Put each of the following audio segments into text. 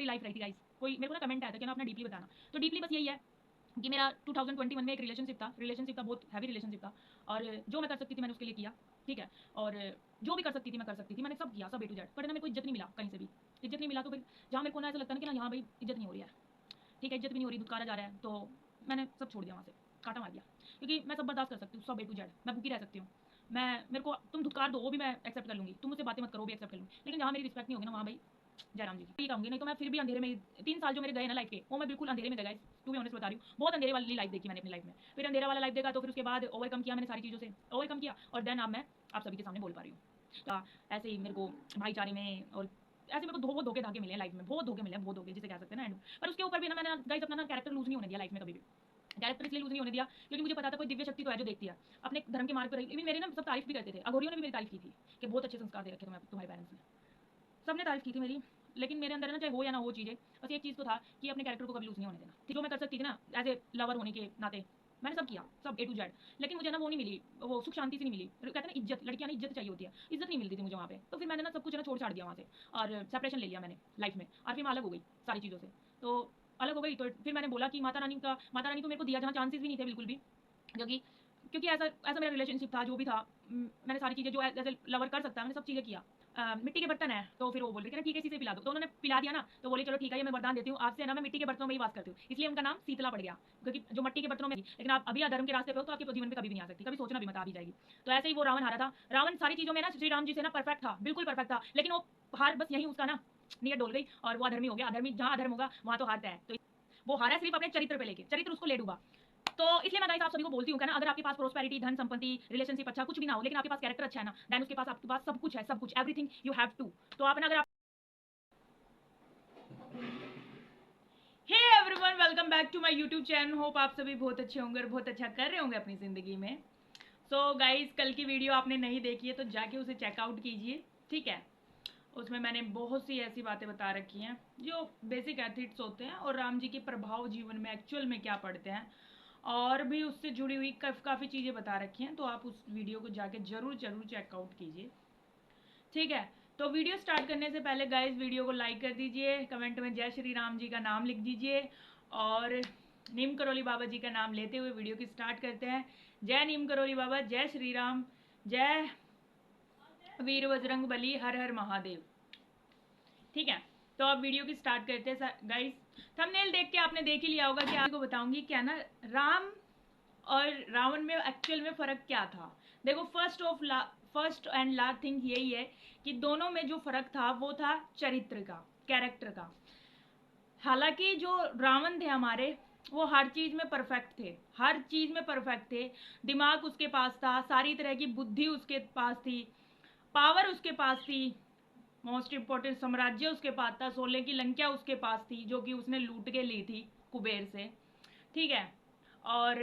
Life रही थी guys. कोई मेरे को ना कमेंट आया था कि ना अपना डीपली बताना, तो डीपली बस यही है कि मेरा 2021 में एक रिलेशनशिप था, बहुत हैवी रिलेशनशिप था, और जो मैं कर सकती थी मैंने उसके लिए किया, ठीक है। और जो भी कर सकती थी मैं कर सकती थी, मैंने सब किया, सब A to Z, बट ना मेरे को इज्जत नहीं मिला, कहीं से भी इज्जत नहीं मिला। तो फिर जहाँ मेरे को ना ऐसा लगता है ना कि ना यहाँ भाई इज्जत नहीं हो रही है, ठीक है, इज्जत भी नहीं हो रही, धुतकारा जा रहा है, तो मैंने सब छोड़ दिया, वहाँ से काटा मार दिया। क्योंकि मैं सब बर्दाश्त कर सकती हूँ, सब A to Z, मैं भूखी रह सकती हूँ। मैं मेरे को तुम धुतकार दो वो भी मैं एक्सेप्ट कर लूँगी, तुम मुझसे बातें मत करो वो भी एक्सेप्ट कर लूँगी, लेकिन जहाँ मेरी रिस्पेक्ट नहीं होगी ना वहाँ भाई जयराम जी की ठीक कहूँगी। नहीं तो मैं फिर भी अंधेरे में 3 साल जो मेरे गए ना लाइफ के, वो मैं बिल्कुल अंधेरे में गए, टू बी ऑनेस्ट बता रही हूँ। बहुत अंधेरे वाली लाइफ देखी मैंने अपनी लाइफ में, फिर अंधेरा वाला लाइफ देखा, तो फिर उसके बाद ओवरकम किया मैंने, सारी चीज़ों से ओवरकम किया, और देन अब मैं आप सभी के सामने बोल पा रही हूँ। तो ऐसे ही मेरे को भाईचारे में और ऐसे मेरे को बहुत धोखे धागे मिले हैं लाइफ में, बहुत धोखे मिले हैं, बहुत धोखे जिसे कह सकते हैं ना। पर उसके ऊपर भी ना मैंने गाइस अपना ना कैरेक्टर लूज नहीं होने दिया लाइफ में, कभी भी कैरेक्टर इसलिए लूज नहीं होने दिया क्योंकि मुझे पता था कोई दिव्य शक्ति तो है जो देखती है, अपने धर्म के मार्ग पर रही। इवन मेरी ना सब तारीफ भी करते थे, अघोरियों ने भी मेरी तारीफ की थी कि बहुत अच्छे संस्कार दे रखे तुम्हारे पेरेंट्स ने, सबने तारीफ की थी मेरी। लेकिन मेरे अंदर ना चाहे हो या ना हो चीज़ें, बस एक चीज़ तो था कि अपने कैरेक्टर को कभी लूज नहीं होने देना थी। जो मैं कर सकती थी ना एज ए लवर होने के नाते, मैंने सब किया, सब A to Z, लेकिन मुझे ना वो नहीं मिली, वो सुख शांति से नहीं मिली। कहते हैं ना इज्जत, लड़कियां ना इज्जत चाहिए होती है, इज्जत नहीं मिलती थी मुझे वहाँ पे। तो फिर मैंने ना सब कुछ ना छोड़ छाड़ दिया वहाँ से, और सेपरेशन ले लिया मैंने लाइफ में, और फिर मैं अलग हो गई सारी चीज़ों से। तो अलग हो गई तो फिर मैंने बोला कि माता रानी तो मेरे को दिया जहाँ चांसेस भी नहीं थे बिल्कुल भी, क्योंकि क्योंकि ऐसा ऐसा मेरा रिलेशनशिप था, जो भी था, मैंने सारी चीज़ें जो एज ए लवर कर सकता है मैंने सब चीज़ें किया। मिट्टी के बर्तन है, तो फिर वो बोल रही थी ना ठीक है इसी से पिला दो, तो उन्होंने पिला दिया ना, तो बोली चलो ठीक है ये मैं वरदान देती हूँ, आपसे ना मैं मिट्टी के बर्तनों में ही वास करती हूँ, इसलिए उनका नाम शीतला पड़ गया, क्योंकि जो मिट्टी के बर्तनों में थी। लेकिन आप अभी अधर्म के रास्ते पे हो तो आपके जीवन में कभी भी नहीं आ सकती, कभी सोचना भी मत, आ भी जाएगी। तो ऐसे ही वो रावण हारा था। रावण सारी चीज़ों में ना श्री राम जी से ना परफेक्ट था, बिल्कुल परफेक्ट था, लेकिन वो हार बस यही उसका ना नीयत डोल गई, और वो अधर्मी हो गया। अधर्मी जहाँ अधर्म होगा वहाँ तो हारता है, तो वो हारा सिर्फ अपने चरित्र पे लेके, चरित्र उसको ले डूबा। तो इसलिए मैं गाइस आप सभी को बोलती हूँ ना, अगर आपके पास प्रोस्पेरिटी, धन संपत्ति, रिलेशनशिप अच्छा कुछ भी ना हो, लेकिन आपके पास कैरेक्टर अच्छा है ना, देन उसके पास आपके पास सब कुछ है, सब कुछ, एवरीथिंग यू हैव टू। तो आप ना अगर आप hey everyone, welcome back to my YouTube channel. Hope आप सभी बहुत अच्छे होंगे और बहुत अच्छा कर रहे होंगे अपनी ज़िंदगी में। सो गाइस, कल की वीडियो आपने नहीं देखी है तो जाके उसे चेकआउट कीजिए, ठीक है। उसमें मैंने बहुत सी ऐसी बातें बता रखी हैं जो बेसिक एथिक्स होते हैं, और राम जी के प्रभाव जीवन में एक्चुअल में क्या पड़ते हैं, और भी उससे जुड़ी हुई काफ़ी चीज़ें बता रखी हैं। तो आप उस वीडियो को जाके ज़रूर ज़रूर चेकआउट कीजिए, ठीक है। तो वीडियो स्टार्ट करने से पहले गाइस वीडियो को लाइक कर दीजिए, कमेंट में जय श्री राम जी का नाम लिख दीजिए, और नीम करोली बाबा जी का नाम लेते हुए वीडियो की स्टार्ट करते हैं। जय नीम करोली बाबा, जय श्री राम, जय वीर बजरंग बली, हर हर महादेव, ठीक है। तो अब वीडियो की स्टार्ट करते हैं गाइस। थंबनेल देख के आपने देख ही लिया होगा कि आपको बताऊंगी क्या ना, राम और रावण में एक्चुअल में फ़र्क क्या था। देखो, फर्स्ट एंड लास्ट थिंग यही है कि दोनों में जो फ़र्क था वो था चरित्र का, कैरेक्टर का। हालांकि जो रावण थे हमारे, वो हर चीज़ में परफेक्ट थे, हर चीज़ में परफेक्ट थे। दिमाग उसके पास था, सारी तरह की बुद्धि उसके पास थी, पावर उसके पास थी, मोस्ट इम्पोर्टेंट साम्राज्य उसके पास था, 16 की लंका उसके पास थी जो कि उसने लूट के ली थी कुबेर से, ठीक है। और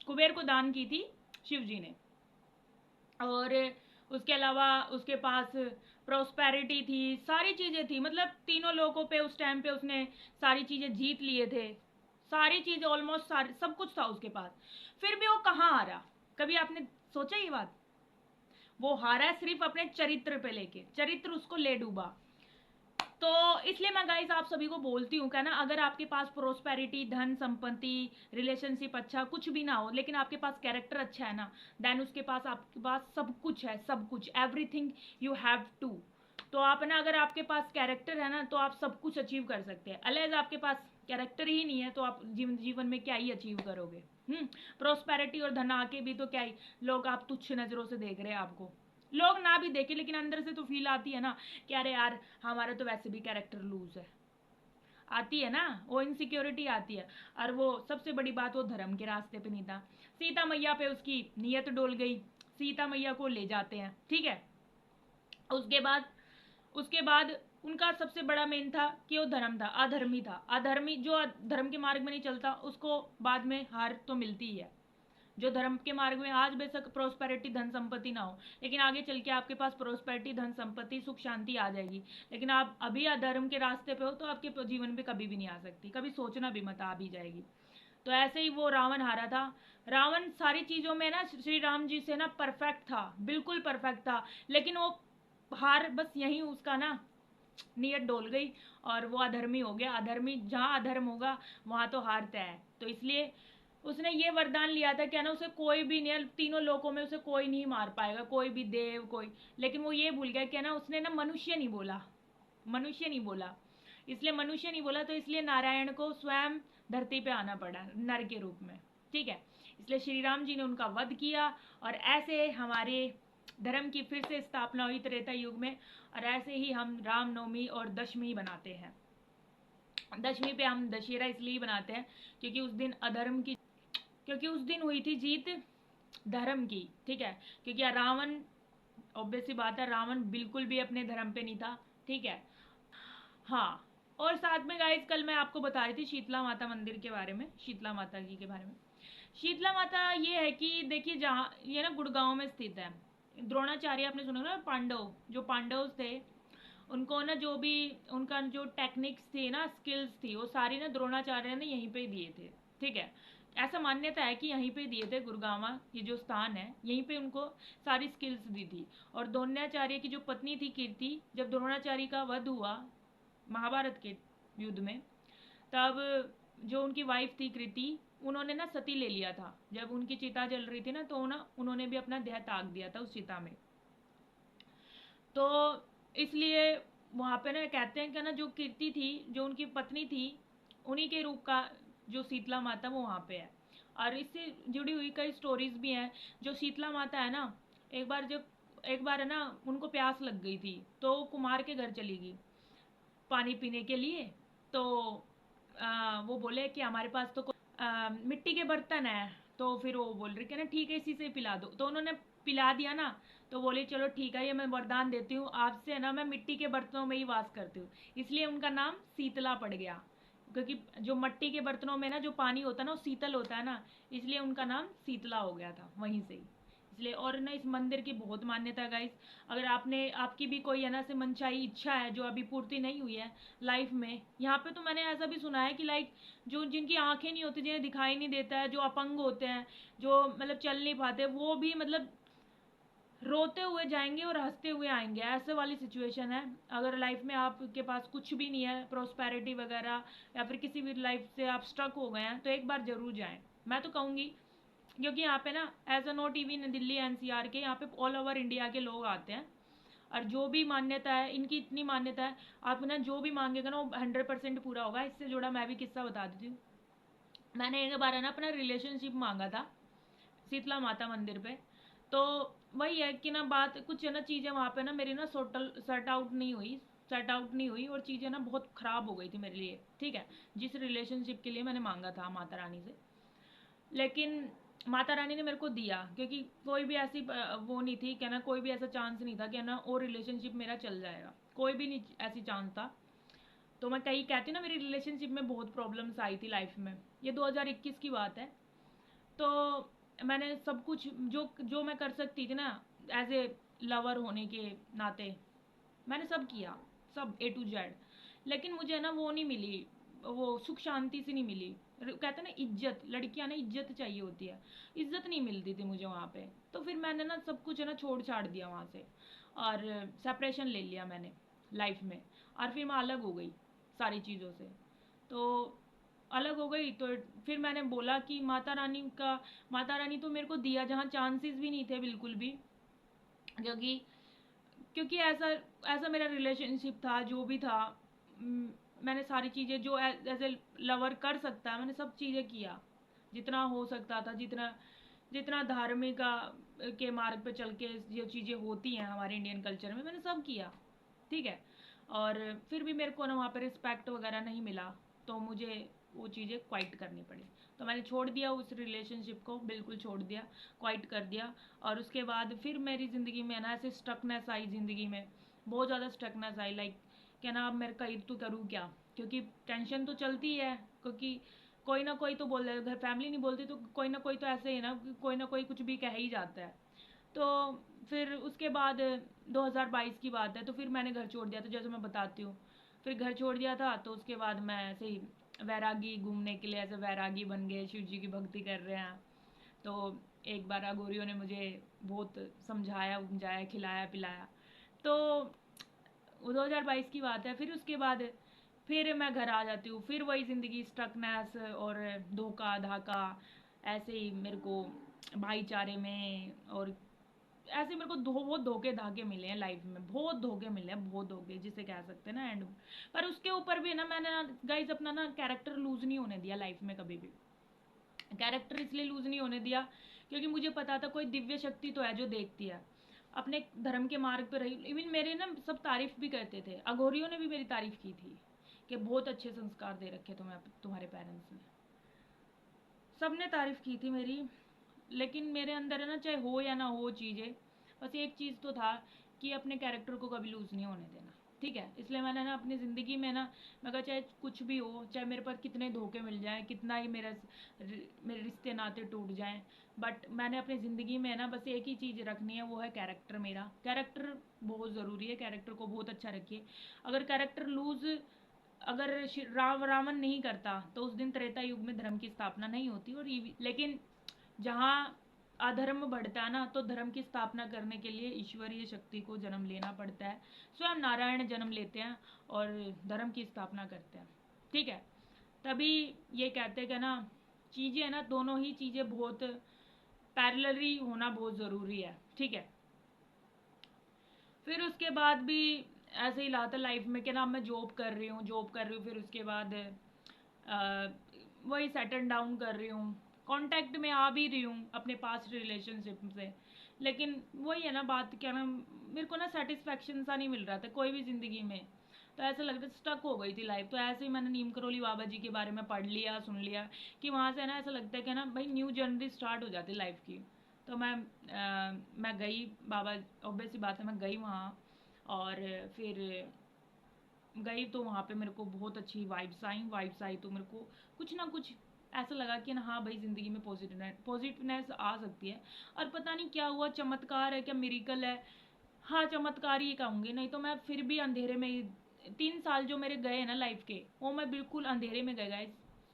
कुबेर को दान की थी शिव जी ने। और उसके अलावा उसके पास प्रोस्पेरिटी थी, सारी चीज़ें थी, मतलब तीनों लोगों पे उस टाइम पे उसने सारी चीज़ें जीत लिए थे, सारी चीज़ें ऑलमोस्ट सारी, सब कुछ था उसके पास। फिर भी वो कहाँ हारा? कभी आपने सोचा ये बात? वो हारा है सिर्फ अपने चरित्र पे लेके, चरित्र उसको ले डूबा। तो इसलिए मैं गाइस आप सभी को बोलती हूँ क्या ना, अगर आपके पास प्रोस्पेरिटी, धन संपत्ति, रिलेशनशिप अच्छा कुछ भी ना हो, लेकिन आपके पास कैरेक्टर अच्छा है ना, देन उसके पास आपके पास सब कुछ है, सब कुछ, एवरीथिंग यू हैव टू। तो आप ना अगर आपके पास कैरेक्टर है ना तो आप सब कुछ अचीव कर सकते हैं। अलेज आपके पास कैरेक्टर ही नहीं है तो आप जीवन में क्या ही अचीव करोगे। प्रोस्पेरिटी और धन आके भी तो क्या ही, लोग आप तुच्छ नज़रों से देख रहे हैं आपको, लोग ना भी देखे लेकिन अंदर से तो फील आती है ना कि अरे यार हमारा तो वैसे भी कैरेक्टर लूज है, आती है ना, वो इनसिक्योरिटी आती है। और वो सबसे बड़ी बात, वो धर्म के रास्ते पे नहीं था। सीता मैया पे उसकी नीयत डोल गई, सीता मैया को ले जाते हैं, ठीक है। उसके बाद उनका सबसे बड़ा मेन था कि वो धर्म था, अधर्मी था। अधर्मी जो धर्म के मार्ग में नहीं चलता उसको बाद में हार तो मिलती ही है। जो धर्म के मार्ग में आज बेशक प्रोस्पेरिटी, धन संपत्ति ना हो, लेकिन आगे चल के आपके पास प्रोस्पेरिटी, धन संपत्ति, सुख शांति आ जाएगी। लेकिन आप अभी अधर्म के रास्ते पे हो तो आपके जीवन में कभी भी नहीं आ सकती, कभी सोचना भी मत, आ भी जाएगी। तो ऐसे ही वो रावण हारा था। रावण सारी चीज़ों में ना श्री राम जी से ना परफेक्ट था, बिल्कुल परफेक्ट था, लेकिन वो हार बस यही उसका ना नीयत डोल गई और वो अधर्मी हो गया। अधर्मी, जहाँ अधर्म होगा वहाँ तो हार तय है। तो इसलिए उसने ये वरदान लिया था कि ना उसे कोई भी नहीं, तीनों लोकों में उसे कोई नहीं मार पाएगा, कोई भी देव कोई। लेकिन वो ये भूल गया कि ना उसने ना मनुष्य नहीं बोला, मनुष्य नहीं बोला। इसलिए मनुष्य नहीं बोला, तो इसलिए नारायण को स्वयं धरती पे आना पड़ा नर के रूप में। ठीक है, इसलिए श्री राम जी ने उनका वध किया और ऐसे हमारे धर्म की फिर से स्थापना हुई त्रेता युग में। और ऐसे ही हम रामनवमी और दशमी बनाते हैं। दशमी पे हम दशहरा इसलिए बनाते हैं क्योंकि उस दिन अधर्म की, क्योंकि उस दिन हुई थी जीत धर्म की। ठीक है, क्योंकि रावण, ऑब्वियस सी बात है, रावण बिल्कुल भी अपने धर्म पे नहीं था। ठीक है, हाँ। और साथ में गाइस कल मैं आपको बता रही थी शीतला माता मंदिर के बारे में, शीतला माता जी के बारे में। शीतला माता ये है कि देखिए, जहाँ ये ना गुड़गांव में स्थित है। द्रोणाचार्य आपने सुना ना, पांडव, जो पांडव थे उनको ना जो भी उनका जो टेक्निक्स थी ना, स्किल्स थी, वो सारी ना द्रोणाचार्य ने यहीं पे दिए थे। ठीक है, ऐसा मान्यता है कि यहीं पे दिए थे, गुड़गांव ये जो स्थान है यहीं पे उनको सारी स्किल्स दी थी। और द्रोणाचार्य की जो पत्नी थी कीर्ति, जब द्रोणाचार्य का वध हुआ महाभारत के युद्ध में, तब जो उनकी वाइफ थी कृति, उन्होंने ना सती ले लिया था। जब उनकी चिता जल रही थी ना, तो ना उन्होंने भी अपना देह त्याग दिया था उस चिता में। तो इसलिए वहाँ पे ना कहते हैं कि ना जो कीर्ति थी, जो उनकी पत्नी थी, उन्हीं के रूप का जो शीतला माता वो वहाँ पे है। और इससे जुड़ी हुई कई स्टोरीज भी हैं। जो शीतला माता है ना, एक बार है ना उनको प्यास लग गई थी, तो कुमार के घर चली गई पानी पीने के लिए। तो वो बोले कि हमारे पास तो मिट्टी के बर्तन है। तो फिर वो बोल रही कि ना ठीक है इसी से पिला दो। तो उन्होंने पिला दिया ना, तो बोले चलो ठीक है, ये मैं वरदान देती हूँ आपसे ना, मैं मिट्टी के बर्तनों में ही वास करती हूँ। इसलिए उनका नाम शीतला पड़ गया, क्योंकि जो मिट्टी के बर्तनों में ना जो पानी होता है ना वो शीतल होता है ना, इसलिए उनका नाम शीतला हो गया था वहीं से ही। इसलिए और ना इस मंदिर की बहुत मान्यता है गाइस। अगर आपकी भी कोई है ना से मनचाही इच्छा है जो अभी पूर्ति नहीं हुई है लाइफ में, यहाँ पे तो मैंने ऐसा भी सुना है कि लाइक जो जिनकी आंखें नहीं होती, जिन्हें दिखाई नहीं देता है, जो अपंग होते हैं, जो मतलब चल नहीं पाते, वो भी मतलब रोते हुए जाएंगे और हंसते हुए आएंगे, ऐसे वाली सिचुएशन है। अगर लाइफ में आपके पास कुछ भी नहीं है, प्रोस्पेरिटी वगैरह, या फिर किसी भी लाइफ से आप स्ट्रक हो गए हैं, तो एक बार जरूर जाएं, मैं तो कहूँगी। क्योंकि यहाँ पे ना as a not even Delhi NCR के, यहाँ पे ऑल ओवर इंडिया के लोग आते हैं। और जो भी मान्यता है इनकी, इतनी मान्यता है, आप ना जो भी मांगेगा ना वो 100% पूरा होगा। इससे जुड़ा मैं भी किस्सा बता देती हूँ। मैंने एक बार है ना अपना रिलेशनशिप मांगा था शीतला माता मंदिर पे। तो वही है कि ना बात कुछ है ना, चीज़ें वहाँ पे ना मेरी ना सेट आउट नहीं हुई और चीज़ें ना बहुत ख़राब हो गई थी मेरे लिए। ठीक है, जिस रिलेशनशिप के लिए मैंने मांगा था माता रानी से। लेकिन माता रानी ने मेरे को दिया, क्योंकि कोई भी ऐसी वो नहीं थी क्या ना, कोई भी ऐसा चांस नहीं था कि ना वो रिलेशनशिप मेरा चल जाएगा, कोई भी नहीं ऐसी चांस था। तो मैं कहीं कहती हूँ ना, मेरी रिलेशनशिप में बहुत प्रॉब्लम्स आई थी लाइफ में। ये 2021 की बात है। तो मैंने सब कुछ जो जो मैं कर सकती थी ना एज ए लवर होने के नाते, मैंने सब किया, सब A to Z। लेकिन मुझे ना वो नहीं मिली, वो सुख शांति से नहीं मिली। कहते हैं ना इज्जत, लड़कियां ना इज्जत चाहिए होती है, इज्जत नहीं मिलती थी मुझे वहाँ पे। तो फिर मैंने ना सब कुछ है ना छोड़ छाड़ दिया वहाँ से, और सेपरेशन ले लिया मैंने लाइफ में। और फिर मैं अलग हो गई सारी चीज़ों से। तो अलग हो गई तो फिर मैंने बोला कि माता रानी तो मेरे को दिया जहाँ चांसेस भी नहीं थे बिल्कुल भी। क्योंकि क्योंकि ऐसा ऐसा मेरा रिलेशनशिप था, जो भी था, मैंने सारी चीज़ें जो एज ए लवर कर सकता है मैंने सब चीज़ें किया, जितना हो सकता था, जितना जितना धार्मिक के मार्ग पे चल के जो चीज़ें होती हैं हमारे इंडियन कल्चर में, मैंने सब किया। ठीक है, और फिर भी मेरे को ना वहाँ पे रिस्पेक्ट वगैरह नहीं मिला, तो मुझे वो चीज़ें क्वाइट करनी पड़ी। तो मैंने छोड़ दिया उस रिलेशनशिप को, बिल्कुल छोड़ दिया, क्वाइट कर दिया। और उसके बाद फिर मेरी ज़िंदगी में ना ऐसे स्टकनेस आई, ज़िंदगी में बहुत ज़्यादा स्टकनेस आई। लाइक क्या ना, अब मेरे कहीं तो करूँ क्या, क्योंकि टेंशन तो चलती है, क्योंकि कोई ना कोई तो बोल रहा है, घर फैमिली नहीं बोलती तो कोई ना कोई तो ऐसे ही ना, कोई ना कोई कुछ भी कह ही जाता है। तो फिर उसके बाद 2022 की बात है, तो फिर मैंने घर छोड़ दिया था, जैसे मैं बताती हूँ। फिर घर छोड़ दिया था, तो उसके बाद मैं ऐसे ही वैरागी घूमने के लिए ऐसे वैरागी बन गए, शिव जी की भक्ति कर रहे हैं। तो एक बार अघोरियों ने मुझे बहुत समझाया उमझाया, खिलाया पिलाया। तो 2022 की बात है। फिर उसके बाद फिर मैं घर आ जाती हूँ, फिर वही ज़िंदगी, स्टकनेस और धोखा धाका, ऐसे ही मेरे को भाईचारे में, और ऐसे मेरे को बहुत धोखे धाके मिले हैं लाइफ में, बहुत धोखे मिले हैं, बहुत धोखे जिसे कह सकते हैं ना एंड। पर उसके ऊपर भी ना मैंने गाइज अपना ना कैरेक्टर लूज नहीं होने दिया लाइफ में कभी भी। कैरेक्टर इसलिए लूज नहीं होने दिया क्योंकि मुझे पता था कोई दिव्य शक्ति तो है जो देखती है, अपने धर्म के मार्ग पर रही। इवन मेरे ना सब तारीफ भी करते थे, अघोरियों ने भी मेरी तारीफ की थी कि बहुत अच्छे संस्कार दे रखे तुम्हें तुम्हारे पेरेंट्स ने, सबने तारीफ की थी मेरी। लेकिन मेरे अंदर है ना, चाहे हो या ना हो चीज़ें, बस एक चीज़ तो था कि अपने कैरेक्टर को कभी लूज़ नहीं होने देना, ठीक है। इसलिए मैंने ना अपनी ज़िंदगी में ना, मैं कहा चाहे कुछ भी हो, चाहे मेरे पास कितने धोखे मिल जाएं, कितना ही मेरे रिश्ते नाते टूट जाएं, बट मैंने अपनी ज़िंदगी में ना बस एक ही चीज़ रखनी है, वो है कैरेक्टर। मेरा कैरेक्टर बहुत ज़रूरी है, कैरेक्टर को बहुत अच्छा रखिए। अगर कैरेक्टर लूज़, अगर रावण नहीं करता तो उस दिन त्रेता युग में धर्म की स्थापना नहीं होती। और लेकिन जहाँ अधर्म बढ़ता है ना, तो धर्म की स्थापना करने के लिए ईश्वरीय शक्ति को जन्म लेना पड़ता है। स्वयं नारायण जन्म लेते हैं और धर्म की स्थापना करते हैं, ठीक है। तभी ये कहते हैं कि ना, चीज़ें है ना, दोनों ही चीज़ें बहुत पैरेलली होना बहुत ज़रूरी है, ठीक है। फिर उसके बाद भी ऐसे ही रहा था लाइफ में कि ना, मैं जॉब कर रही हूँ, फिर उसके बाद वही सेटल डाउन कर रही हूँ, कांटेक्ट में आ भी रही हूँ अपने पास्ट रिलेशनशिप से। लेकिन वही है ना बात, क्या ना, मेरे को ना सेटिस्फेक्शन सा नहीं मिल रहा था कोई भी ज़िंदगी में। तो ऐसा लग रहा था स्टक हो गई थी लाइफ। तो ऐसे ही मैंने नीम करोली बाबा जी के बारे में पढ़ लिया, सुन लिया कि वहाँ से ना ऐसा लगता है कि ना भाई न्यू जर्नी स्टार्ट हो जाती लाइफ की। तो मैं गई बाबा, ऑब्वियस सी बात है, मैं गई वहाँ। और फिर गई तो वहाँ पे मेरे को बहुत अच्छी वाइब्स आई तो मेरे को कुछ ना कुछ ऐसा लगा कि ना हाँ भाई ज़िंदगी में पॉजिटिवनेस आ सकती है। और पता नहीं क्या हुआ, चमत्कार है क्या, मिरेकल है, हाँ चमत्कार ही कहूँगी। नहीं तो मैं फिर भी अंधेरे में ही, 3 साल जो मेरे गए ना लाइफ के, वो मैं बिल्कुल अंधेरे में गए गाइस,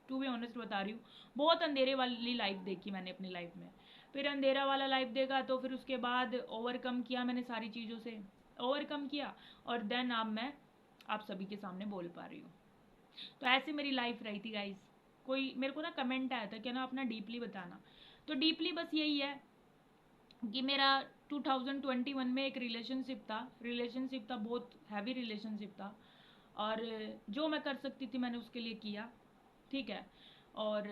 टू बी ऑनेस्ट बता रही हूँ। बहुत अंधेरे वाली लाइफ देखी मैंने अपनी लाइफ में। फिर अंधेरा वाला लाइफ देखा तो फिर उसके बाद ओवरकम किया मैंने, सारी चीज़ों से ओवरकम किया, और देन अब मैं आप सभी के सामने बोल पा रही हूँ। तो ऐसे मेरी लाइफ रही थी गाइस। कोई मेरे को ना कमेंट आया था कि ना अपना डीपली बताना, तो डीपली बस यही है कि मेरा 2021 में एक रिलेशनशिप था, बहुत हैवी रिलेशनशिप था। और जो मैं कर सकती थी मैंने उसके लिए किया, ठीक है। और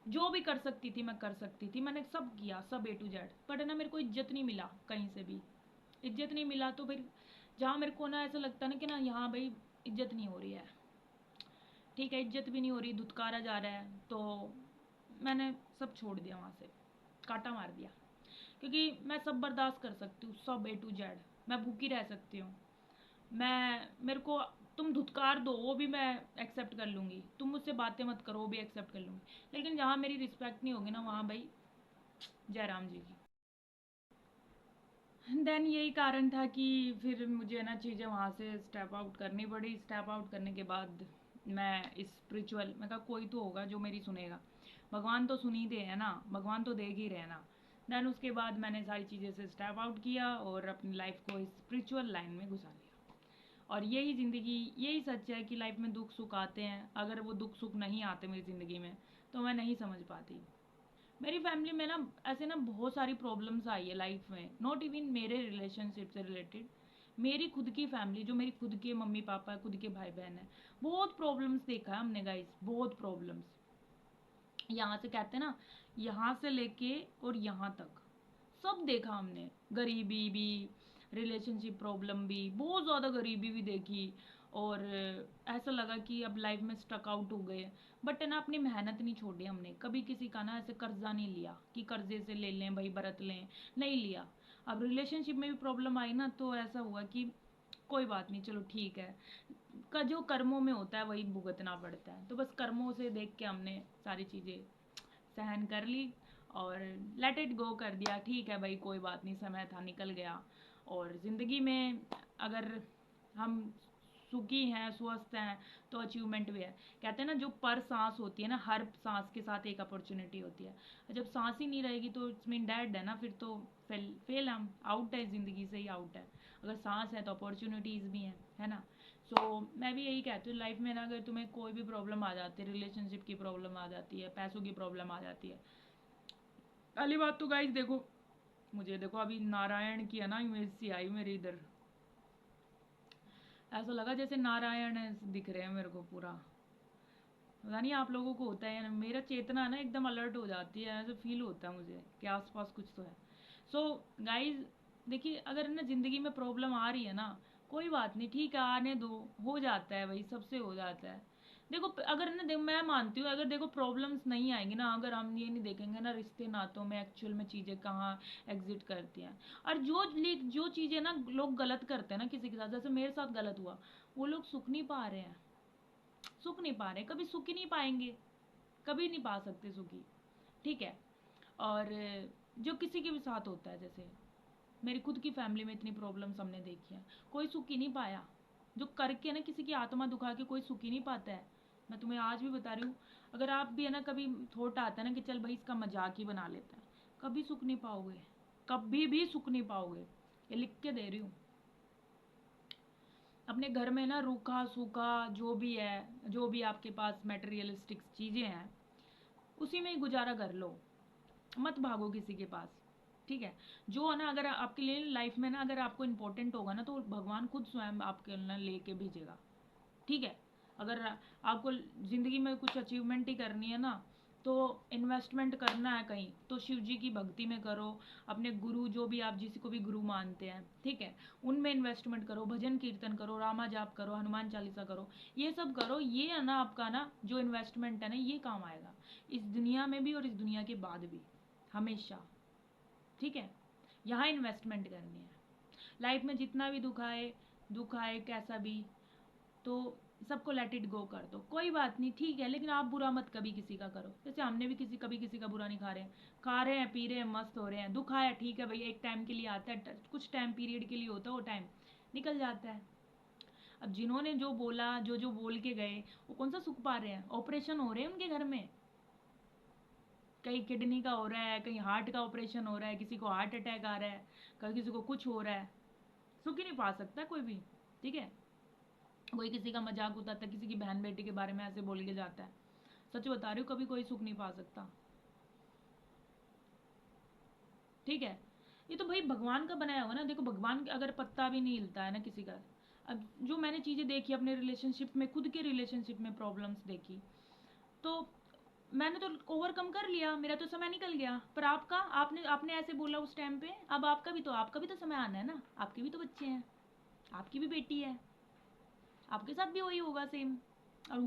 जो भी कर सकती थी मैं कर सकती थी, मैंने सब किया, सब A to Z। बट है ना, मेरे को इज्जत नहीं मिला, कहीं से भी इज्जत नहीं मिला। तो फिर जहाँ मेरे को ना ऐसा लगता ना कि ना यहाँ भाई इज्जत नहीं हो रही है, ठीक है, इज्जत भी नहीं हो रही, धुतकारा जा रहा है, तो मैंने सब छोड़ दिया, वहाँ से काटा मार दिया। क्योंकि मैं सब बर्दाश्त कर सकती हूँ, सब A to Z। मैं भूखी रह सकती हूँ, मैं, मेरे को तुम धुतकार दो वो भी मैं एक्सेप्ट कर लूँगी, तुम मुझसे बातें मत करो वो भी एक्सेप्ट कर लूँगी। लेकिन जहाँ मेरी रिस्पेक्ट नहीं होगी ना, वहाँ भाई जय राम जी की। देन यही कारण था कि फिर मुझे ना चीज़ें वहाँ से स्टेप आउट करनी पड़ी। स्टेप आउट करने के बाद मैं इस स्पिरिचुअल, मैं कहा कोई तो होगा जो मेरी सुनेगा, भगवान तो सुन ही दे है ना, भगवान तो देख ही रहे ना। देन उसके बाद मैंने सारी चीज़ें से स्टेप आउट किया और अपनी लाइफ को इस स्पिरिचुअल लाइन में घुसा लिया। और यही ज़िंदगी, यही सच है कि लाइफ में दुख सुख आते हैं। अगर वो दुख सुख नहीं आते मेरी ज़िंदगी में तो मैं नहीं समझ पाती। मेरी फैमिली में ना ऐसे ना बहुत सारी प्रॉब्लम्स आई है लाइफ में, नॉट इवन मेरे रिलेशनशिप से रिलेटेड, मेरी खुद की फैमिली, जो मेरी खुद के मम्मी पापा, खुद के भाई बहन है, बहुत प्रॉब्लम्स देखा है हमने गाइस, बहुत प्रॉब्लम्स। यहाँ से कहते हैं ना, यहाँ से लेके और यहाँ तक सब देखा हमने, गरीबी भी, रिलेशनशिप प्रॉब्लम भी, बहुत ज़्यादा गरीबी भी देखी। और ऐसा लगा कि अब लाइफ में स्टक आउट हो गए। बट है ना, अपनी मेहनत नहीं छोड़ी हमने कभी, किसी का ना ऐसे कर्जा नहीं लिया कि कर्जे से ले लें भाई, बरत लें, नहीं लिया। अब रिलेशनशिप में भी प्रॉब्लम आई ना, तो ऐसा हुआ कि कोई बात नहीं, चलो ठीक है, का जो कर्मों में होता है वही भुगतना पड़ता है। तो बस कर्मों से देख के हमने सारी चीज़ें सहन कर ली और लेट इट गो कर दिया, ठीक है भाई कोई बात नहीं, समय था निकल गया। और ज़िंदगी में अगर हम सुखी हैं, स्वस्थ हैं, तो अचीवमेंट भी है। कहते हैं ना, जो पर सांस होती है ना, हर सांस के साथ एक अपॉर्चुनिटी होती है। जब सांस ही नहीं रहेगी तो इट्स मीन डेड है ना, फिर तो फेल हम आउट है, ज़िंदगी से ही आउट है। अगर सांस है तो अपॉर्चुनिटीज़ भी हैं, है ना। सो मैं भी यही कहती हूँ लाइफ में ना, अगर तुम्हें कोई भी प्रॉब्लम आ जाती है, रिलेशनशिप की प्रॉब्लम आ जाती है, पैसों की प्रॉब्लम आ जाती है, पहली बात तो गाइस देखो, मुझे देखो अभी नारायण की है ना इमेज सी आई मेरे इधर, ऐसा लगा जैसे नारायण दिख रहे हैं मेरे को पूरा। पता नहीं आप लोगों को होता है या मेरा चेतना ना एकदम अलर्ट हो जाती है, ऐसा फील होता है मुझे कि आसपास कुछ तो है। सो गाइज देखिए, अगर ना ज़िंदगी में प्रॉब्लम आ रही है ना, कोई बात नहीं, ठीक है, आने दो, हो जाता है भाई, सबसे हो जाता है। देखो अगर ना देखो, मैं मानती हूँ अगर देखो प्रॉब्लम्स नहीं आएंगी ना, अगर हम ये नहीं देखेंगे ना रिश्ते नातों में एक्चुअल में चीज़ें कहाँ एग्जिट करती हैं, और जो चीज़ें ना लोग गलत करते हैं ना किसी के साथ, जैसे मेरे साथ गलत हुआ, वो लोग सुख नहीं पा रहे हैं, सुख नहीं पा रहे, कभी सुख ही नहीं पाएंगे, कभी नहीं पा सकते सुखी, ठीक है। और जो किसी के भी साथ होता है, जैसे मेरी खुद की फैमिली में इतनी प्रॉब्लम्स हमने देखी हैं, कोई सुख ही नहीं पाया, जो करके ना किसी की आत्मा दुखा के कोई सुख ही नहीं पाता है। मैं तुम्हें आज भी बता रही हूँ, अगर आप भी है ना, कभी थॉट आता है ना कि चल भाई इसका मजाक ही बना लेता है, कभी सुख नहीं पाओगे, कभी भी सुख नहीं पाओगे, ये लिख के दे रही हूँ। अपने घर में ना रूखा सूखा जो भी है, जो भी आपके पास मटेरियलिस्टिक चीज़ें हैं, उसी में ही गुजारा कर लो, मत भागो किसी के पास, ठीक है। जो है ना, अगर आपके लिए लाइफ में ना अगर आपको इम्पोर्टेंट होगा ना, तो भगवान खुद स्वयं आपके ना लेके भेजेगा, ठीक है। अगर आपको ज़िंदगी में कुछ अचीवमेंट ही करनी है ना, तो इन्वेस्टमेंट करना है कहीं, तो शिव जी की भक्ति में करो, अपने गुरु जो भी आप जिसको भी गुरु मानते हैं, ठीक है, उनमें इन्वेस्टमेंट करो, भजन कीर्तन करो, रामा जाप करो, हनुमान चालीसा करो, ये सब करो, ये है ना आपका ना जो इन्वेस्टमेंट है ना, ये काम आएगा इस दुनिया में भी और इस दुनिया के बाद भी, हमेशा, ठीक है। यहाँ इन्वेस्टमेंट करनी है। लाइफ में जितना भी दुख आए कैसा भी, तो सबको लेट इट गो कर दो, कोई बात नहीं, ठीक है, लेकिन आप बुरा मत कभी किसी का करो, जैसे हमने भी कभी किसी का बुरा नहीं खा रहे हैं, खा रहे हैं, पी रहे हैं, मस्त हो रहे हैं, दुख आया ठीक है भाई, एक टाइम के लिए आता है, कुछ टाइम पीरियड के लिए होता है, वो टाइम निकल जाता है। अब जिन्होंने जो बोला, जो बोल के गए, वो कौन सा सुख पा रहे हैं, ऑपरेशन हो रहे हैं उनके घर में, कहीं किडनी का हो रहा है, कहीं हार्ट का ऑपरेशन हो रहा है, किसी को हार्ट अटैक आ रहा है, कहीं किसी को कुछ हो रहा है, सुख ही नहीं पा सकता कोई भी, ठीक है। कोई किसी का मजाक उड़ाता है, किसी की बहन बेटी के बारे में ऐसे बोल के जाता है, सच बता रही हूँ, कभी कोई सुख नहीं पा सकता, ठीक है। ये तो भाई भगवान का बनाया हुआ ना, देखो भगवान अगर पत्ता भी नहीं हिलता है ना किसी का, अब जो मैंने चीज़ें देखी अपने रिलेशनशिप में, खुद के रिलेशनशिप में प्रॉब्लम्स देखी, तो मैंने तो ओवरकम कर लिया, मेरा तो समय निकल गया, पर आपका, आपने आपने ऐसे बोला उस टाइम पे, अब आपका भी तो समय आना है ना, आपके भी तो बच्चे हैं, आपकी भी बेटी है, आपके साथ भी वही होगा सेम, और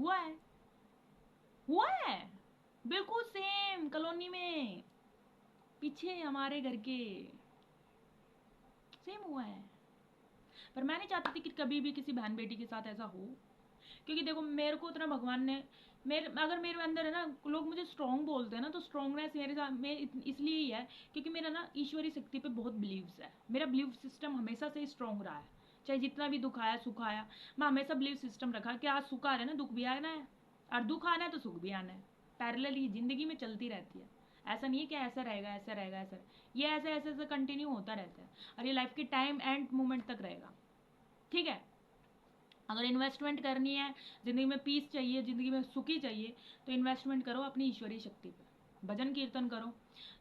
हुआ है बिल्कुल सेम कॉलोनी में, पीछे हमारे घर के सेम हुआ है। पर मैं नहीं चाहती थी कि कभी भी किसी बहन बेटी के साथ ऐसा हो, क्योंकि देखो मेरे को उतना भगवान ने, मेरे अगर मेरे अंदर है ना, लोग मुझे स्ट्रॉन्ग बोलते हैं ना, तो स्ट्रॉन्गनेस मेरे साथ में इसलिए ही है क्योंकि मेरा ना ईश्वरी शक्ति पे बहुत बिलीव्स है, मेरा बिलीव सिस्टम हमेशा से स्ट्रॉन्ग रहा है, चाहे जितना भी दुख आया सुख आया, मैं हमेशा बिलीव सिस्टम रखा कि आज सुख आ रहा है ना, दुख भी आना है, और दुख आना है तो सुख भी आना है, पैरेलल ही जिंदगी में चलती रहती है, ऐसा नहीं है कि ऐसा रहेगा ऐसा रहेगा ऐसा, ये ऐसे ऐसे ऐसे कंटिन्यू होता रहता है, और ये लाइफ के टाइम एंड मोमेंट तक रहेगा, ठीक है। अगर इन्वेस्टमेंट करनी है, ज़िंदगी में पीस चाहिए, ज़िंदगी में सुखी चाहिए, तो इन्वेस्टमेंट करो अपनी ईश्वरीय शक्ति पे, भजन कीर्तन करो।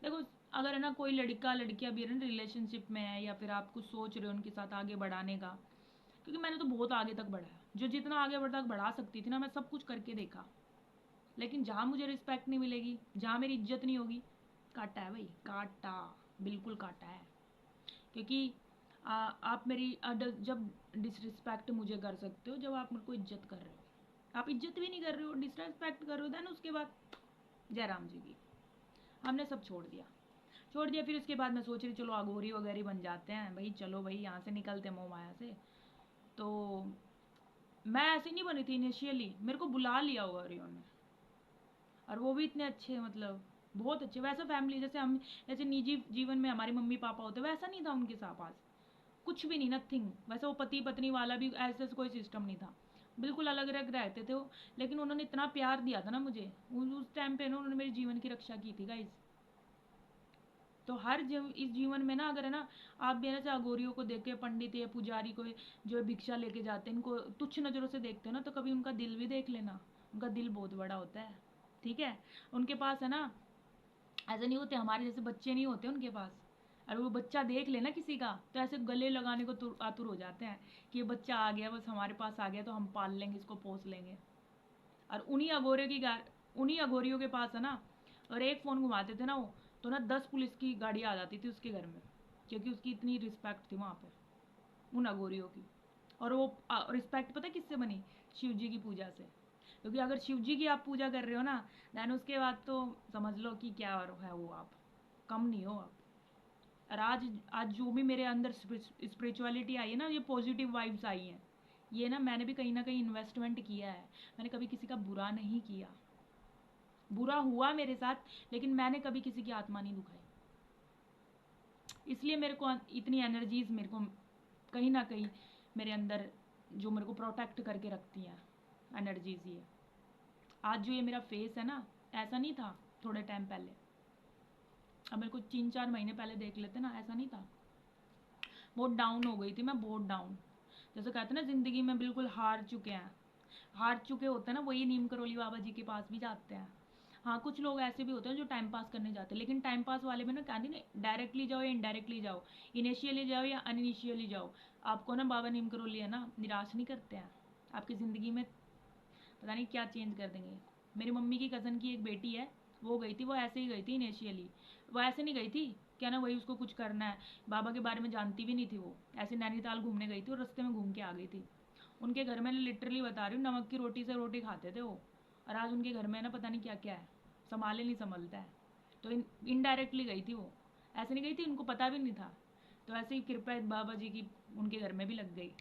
देखो अगर है ना कोई लड़का लड़कियां भी है ना रिलेशनशिप में है, या फिर आप कुछ सोच रहे हो उनके साथ आगे बढ़ाने का, क्योंकि मैंने तो बहुत आगे तक बढ़ाया, जो जितना आगे तक बढ़ा सकती थी ना, मैं सब कुछ करके देखा, लेकिन जहाँ मुझे रिस्पेक्ट नहीं मिलेगी, जहाँ मेरी इज्जत नहीं होगी, काटा है भाई, काटा, बिल्कुल काटा है। क्योंकि आप मेरी जब डिसरिस्पेक्ट मुझे कर सकते हो, जब आप मेरे को इज्जत कर रहे हो, आप इज्जत भी नहीं कर रहे हो, डिसरिस्पेक्ट कर रहे हो, देन उसके बाद जयराम जी की, हमने सब छोड़ दिया। फिर उसके बाद मैं सोच रही चलो अघोरी वगैरह बन जाते हैं भाई, चलो भाई यहाँ से निकलते मोह माया से। तो मैं ऐसी नहीं बनी थी इनिशियली, मेरे को बुला लिया अघोरियों ने, और वो भी इतने अच्छे, मतलब बहुत अच्छे, वैसा फैमिली जैसे हम, जैसे निजी जीवन में हमारे मम्मी पापा होते, वैसा नहीं था उनके साथ पास, कुछ भी नहीं, नथिंग, वैसे वो पति पत्नी वाला भी ऐसा कोई सिस्टम नहीं था, बिल्कुल अलग अलग रहते थे वो, लेकिन उन्होंने इतना प्यार दिया था ना मुझे, उस टाइम पे ना उन्होंने मेरे जीवन की रक्षा की थी गाइज, तो हर इस जीवन में ना, अगर है ना आप भी है ना अघोरियों को देख के, पंडित या पुजारी को जो भिक्षा लेके जाते हैं, इनको तुच्छ नज़रों से देखते हो ना, तो कभी उनका दिल भी देख लेना। उनका दिल बहुत बड़ा होता है, ठीक है। उनके पास है ना ऐसे नहीं होते, हमारे जैसे बच्चे नहीं होते उनके पास। और वो बच्चा देख लेना किसी का तो ऐसे गले लगाने को आतुर हो जाते हैं कि ये बच्चा आ गया, बस हमारे पास आ गया तो हम पाल लेंगे, इसको पोस लेंगे। और उन्हीं अघोरियों के पास है ना, और एक फ़ोन घुमाते थे ना वो, तो ना 10 पुलिस की गाड़ी आ जाती थी उसके घर में, क्योंकि उसकी इतनी रिस्पेक्ट थी वहाँ पे उन अघोरियों की। और वो रिस्पेक्ट पता किससे बनी? शिव जी की पूजा से। क्योंकि अगर शिव जी की आप पूजा कर रहे हो ना, दैन उसके बाद तो समझ लो कि क्या है वो, आप कम नहीं हो आप। और आज जो भी मेरे अंदर स्पिरिचुअलिटी आई है ना, ये पॉजिटिव वाइब्स आई हैं, ये ना कहीं इन्वेस्टमेंट किया है। मैंने कभी किसी का बुरा नहीं किया, बुरा हुआ मेरे साथ लेकिन मैंने कभी किसी की आत्मा नहीं दुखाई। इसलिए मेरे को इतनी एनर्जीज मेरे को कहीं ना कहीं मेरे अंदर जो मेरे को प्रोटेक्ट करके रखती हैं एनर्जीज। ये आज जो ये मेरा फेस है ना, ऐसा नहीं था थोड़े टाइम पहले। अब मेरे को 3-4 महीने पहले देख लेते ना, ऐसा नहीं था। बहुत डाउन हो गई थी मैं, बहुत डाउन। जैसे कहते हैं ना ज़िंदगी में बिल्कुल हार चुके हैं, हार चुके होते हैं ना, वही नीम करोली बाबा जी के पास भी जाते हैं। हाँ, कुछ लोग ऐसे भी होते हैं जो टाइम पास करने जाते हैं, लेकिन टाइम पास वाले में ना कहते नहीं, डायरेक्टली जाओ या इनडायरेक्टली जाओ, इनिशियली जाओ या अनइनिशियली जाओ, आपको ना बाबा नीम करोली है ना निराश नहीं करते हैं, आपकी ज़िंदगी में पता नहीं क्या चेंज कर देंगे। मेरी मम्मी की कज़न की एक बेटी है, वो गई थी, वो ऐसे ही गई थी इनिशियली, वो ऐसे नहीं गई थी क्या ना वही उसको कुछ करना है, बाबा के बारे में जानती भी नहीं थी वो, ऐसे नैनीताल घूमने गई थी और रास्ते में घूम के आ गई थी। उनके घर में लिटरली बता रही हूँ, नमक की रोटी से रोटी खाते थे वो, और आज उनके घर में ना पता नहीं क्या क्या है, संभाले नहीं संभलता है। तो इनडायरेक्टली गई थी वो, ऐसे नहीं गई थी, उनको पता भी नहीं था। तो ऐसे ही कृपा बाबा जी की उनके घर में भी लग गई।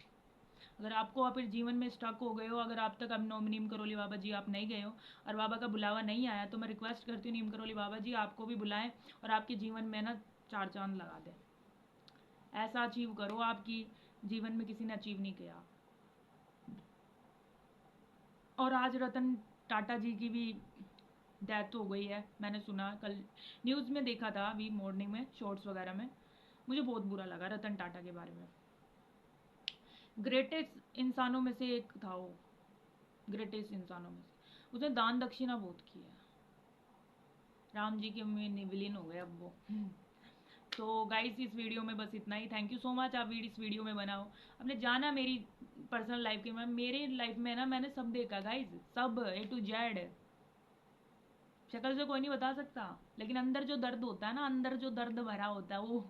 अगर आपको आप इस जीवन में स्टक हो गए हो, अगर आप तक अब नीम करोली बाबा जी आप नहीं गए हो और बाबा का बुलावा नहीं आया, तो मैं रिक्वेस्ट करती हूँ नीम करोली बाबा जी आपको भी बुलाएं और आपके जीवन में ना 4 चांद लगा दें। ऐसा अचीव करो आपकी जीवन में किसी ने अचीव नहीं किया। और आज रतन टाटा जी की भी डेथ हो गई है, मैंने सुना, कल न्यूज़ में देखा था, अभी मॉर्निंग में शॉर्ट्स वगैरह में। मुझे बहुत बुरा लगा रतन टाटा के बारे में। ग्रेटेस्ट इंसानों में से एक था वो, ग्रेटेस्ट इंसानों में से। उसने दान दक्षिणा बहुत की है, राम जी के में विलीन हो गए अब वो। तो गाइस इस वीडियो में बस इतना ही। थैंक यू सो मच, आप इस वीडियो में बनाओ। आपने जाना मेरी पर्सनल लाइफ की, मेरे लाइफ में ना मैंने सब देखा गाइस, सब A to Z। शक्ल से कोई नहीं बता सकता, लेकिन अंदर जो दर्द होता है ना, अंदर जो दर्द भरा होता है वो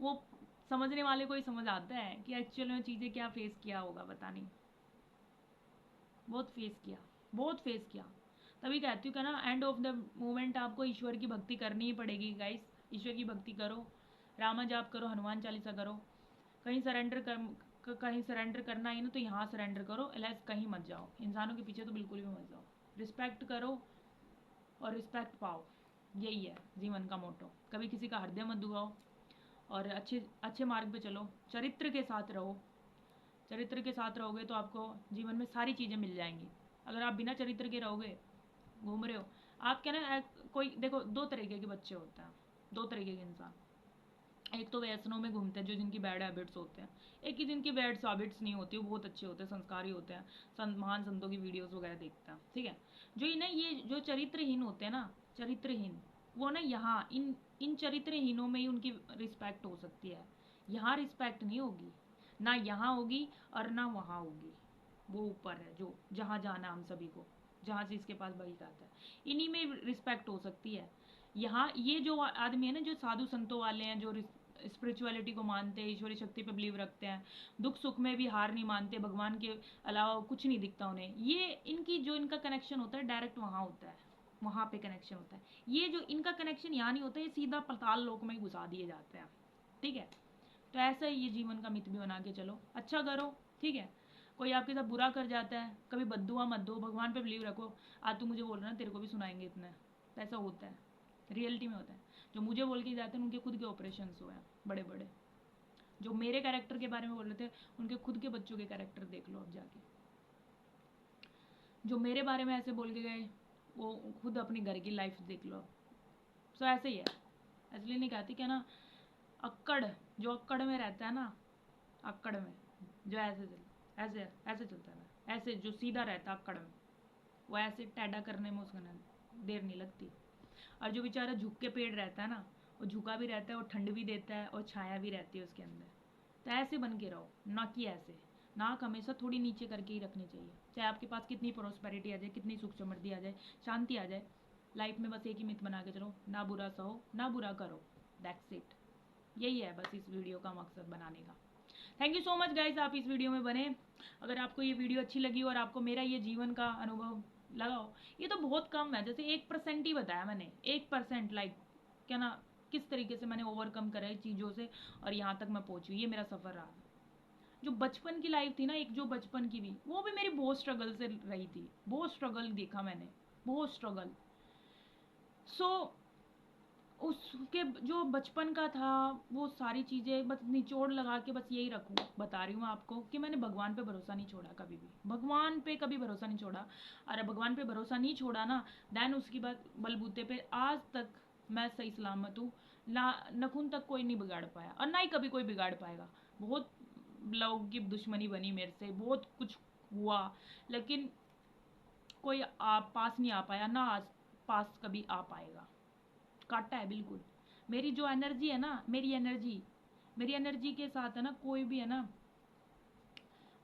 वो समझने वाले को ही समझ आता है कि एक्चुअल में चीज़ें क्या फेस किया होगा, पता नहीं। बहुत फेस किया, बहुत फेस किया। तभी कहती हूँ कि ना एंड ऑफ द मोमेंट आपको ईश्वर की भक्ति करनी ही पड़ेगी गाइस। ईश्वर की भक्ति करो, रामा जाप करो, हनुमान चालीसा करो। कहीं सरेंडर कहीं सरेंडर करना ही ना तो यहाँ सरेंडर करो, एलएस कहीं मत जाओ, इंसानों के पीछे तो बिल्कुल भी मत जाओ। रिस्पेक्ट करो और रिस्पेक्ट पाओ, यही है जीवन का मोटो। कभी किसी का हृदय मत दुखाओ और अच्छे अच्छे मार्ग पे चलो, चरित्र के साथ रहो। चरित्र के साथ रहोगे तो आपको जीवन में सारी चीज़ें मिल जाएंगी। अगर आप बिना चरित्र के रहोगे, घूम रहे हो, आप क्या ना कोई देखो, दो तरीके के बच्चे होते हैं, दो तरीके के इंसान। एक तो व्यसनों में घूमते हैं जो जिनकी बैड हैबिट्स होते हैं, एक ही जिनकी बैड हैबिट्स नहीं होती, वो बहुत अच्छे होते हैं, संस्कारी होते हैं, महान संतों की वीडियोस वगैरह देखते हैं, ठीक है। जो इन्हें ये जो चरित्रहीन होते हैं ना, चरित्रहीन, वो ना यहाँ इन चरित्रहीनों में ही उनकी रिस्पेक्ट हो सकती है। यहाँ रिस्पेक्ट नहीं होगी, ना यहाँ होगी और ना वहाँ होगी। वो ऊपर है जो जहाँ जाना हम सभी को, जहाँ से इसके पास बाइक आता है, इन्हीं में रिस्पेक्ट हो सकती है। यहाँ ये जो आदमी है ना, जो साधु संतों वाले हैं, जो स्पिरिचुअलिटी को मानते हैं, ईश्वरी शक्ति पे बिलीव रखते हैं, दुख सुख में भी हार नहीं मानते, भगवान के अलावा कुछ नहीं दिखता उन्हें, ये इनकी जो इनका कनेक्शन होता है डायरेक्ट वहाँ होता है, वहाँ पे कनेक्शन होता है। ये जो इनका कनेक्शन यहाँ नहीं होता, ये सीधा पाताल लोक में घुसा दिए जाते हैं, ठीक है। तो ऐसा ही ये जीवन का मित भी बना के चलो, अच्छा करो, ठीक है। कोई आपके साथ बुरा कर जाता है, कभी बद्दुआ मत दो, भगवान पे बिलीव रखो। आज तू मुझे बोल रहा है, तेरे को भी सुनाएंगे इतना, तो ऐसा होता है, रियलिटी में होता है। जो मुझे बोल के जाते हैं उनके खुद के ऑपरेशन हुए हैं बड़े बड़े। जो मेरे कैरेक्टर के बारे में बोल रहे थे, उनके खुद के बच्चों के कैरेक्टर देख लो अब जाके। जो मेरे बारे में ऐसे बोल के गए, वो खुद अपनी घर की लाइफ देख लो। सो ऐसे ही है, इसलिए नहीं कहती, क्या ना, अक्कड़, जो अक्कड़ में रहता है ना, अक्कड़ में जो ऐसे ऐसे चलता है, ऐसे जो सीधा रहता है अक्कड़ में, वो ऐसे टेढ़ा करने में उसका देर नहीं लगती। और जो बेचारा झुक के पेड़ रहता है ना, वो झुका भी रहता है, वो ठंड भी देता है और छाया भी रहती है उसके अंदर। तो ऐसे बन के रहो, ना कि ऐसे। नाक हमेशा थोड़ी नीचे करके ही रखनी चाहिए, चाहे आपके पास कितनी प्रोस्पेरिटी आ जाए, कितनी सुख समृद्धि आ जाए, शांति आ जाए, लाइफ में बस एक ही मित बना के चलो, ना बुरा सहो ना बुरा करो, दैट्स इट। यही है बस इस वीडियो का मकसद बनाने का। Thank you so much guys, आप इस वीडियो में बने। अगर आपको ये वीडियो अच्छी लगी और आपको मेरा ये जीवन का अनुभव लगा हो, ये तो बहुत कम है, जैसे 1% ही बताया मैंने, 1%, लाइक क्या ना, किस तरीके से मैंने ओवरकम करा है चीज़ों से और यहाँ तक मैं पहुँची, ये मेरा सफ़र रहा। जो बचपन की लाइफ थी ना, एक जो बचपन की भी, वो भी मेरी बहुत स्ट्रगल से रही थी, बहुत स्ट्रगल देखा मैंने, बहुत स्ट्रगल। सो उसके जो बचपन का था, वो सारी चीज़ें बस निचोड़ लगा के बस यही रखूँ, बता रही हूँ आपको कि मैंने भगवान पे भरोसा नहीं छोड़ा कभी भी, भगवान पे कभी भरोसा नहीं छोड़ा। अरे भगवान पे भरोसा नहीं छोड़ा ना, देन उसकी बात बलबूते पे आज तक मैं सही सलामत हूँ। ना नखून तक कोई नहीं बिगाड़ पाया और ना ही कभी कोई बिगाड़ पाएगा। बहुत लोगों की दुश्मनी बनी मेरे से, बहुत कुछ हुआ, लेकिन कोई पास नहीं आ पाया ना, आज पास कभी आ पाएगा। काटा है बिल्कुल। मेरी जो एनर्जी है ना, मेरी एनर्जी के साथ है ना, कोई भी है ना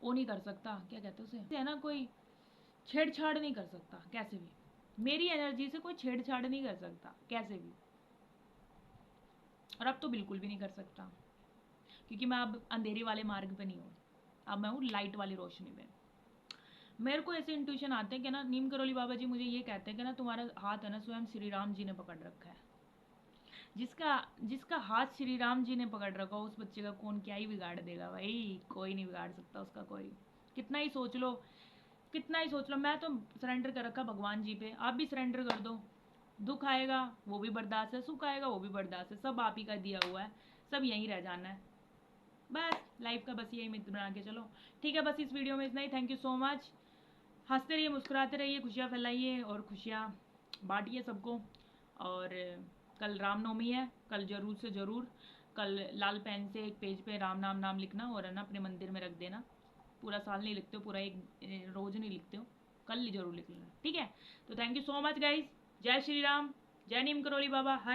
वो नहीं कर सकता, क्या कहते हैं उसे, है ना, कोई छेड़छाड़ नहीं कर सकता कैसे भी। मेरी एनर्जी से कोई छेड़छाड़ नहीं कर सकता कैसे भी, और अब तो बिल्कुल भी नहीं कर सकता, क्योंकि मैं अब अंधेरे वाले मार्ग पे नहीं हूँ, अब मैं हूँ लाइट वाली रोशनी में। मेरे को ऐसे इंट्यूशन आते हैं कि ना, नीम करोली बाबा जी मुझे ये कहते हैं कि ना, तुम्हारा हाथ है ना स्वयं श्री राम जी ने पकड़ रखा है। जिसका जिसका हाथ श्री राम जी ने पकड़ रखा हो, उस बच्चे का कौन क्या ही बिगाड़ देगा भाई, कोई नहीं बिगाड़ सकता उसका कोई। कितना ही सोच लो, कितना ही सोच लो, मैं तो सरेंडर कर रखा भगवान जी पे, आप भी सरेंडर कर दो। दुख आएगा वो भी बर्दाश्त है, सुख आएगा वो भी बर्दाश्त है, सब आप ही का दिया हुआ है, सब यहीं रह जाना है। बस लाइफ का बस यही मित्र बना के चलो। ठीक है, बस इस वीडियो में इतना ही। Thank you so much. हंसते रहिए, मुस्कुराते रहिए, खुशियाँ फैलाइए और खुशियाँ बांटिए सबको। और कल रामनवमी है, कल जरूर से ज़रूर, कल लाल पेन से एक पेज पे राम नाम नाम लिखना और है ना अपने मंदिर में रख देना। पूरा साल नहीं लिखते हो, पूरा एक रोज़ नहीं लिखते हो, कल जरूर लिख लेना, ठीक है। तो thank you so much guys. जय श्री राम, जय नीम करोली बाबा। हर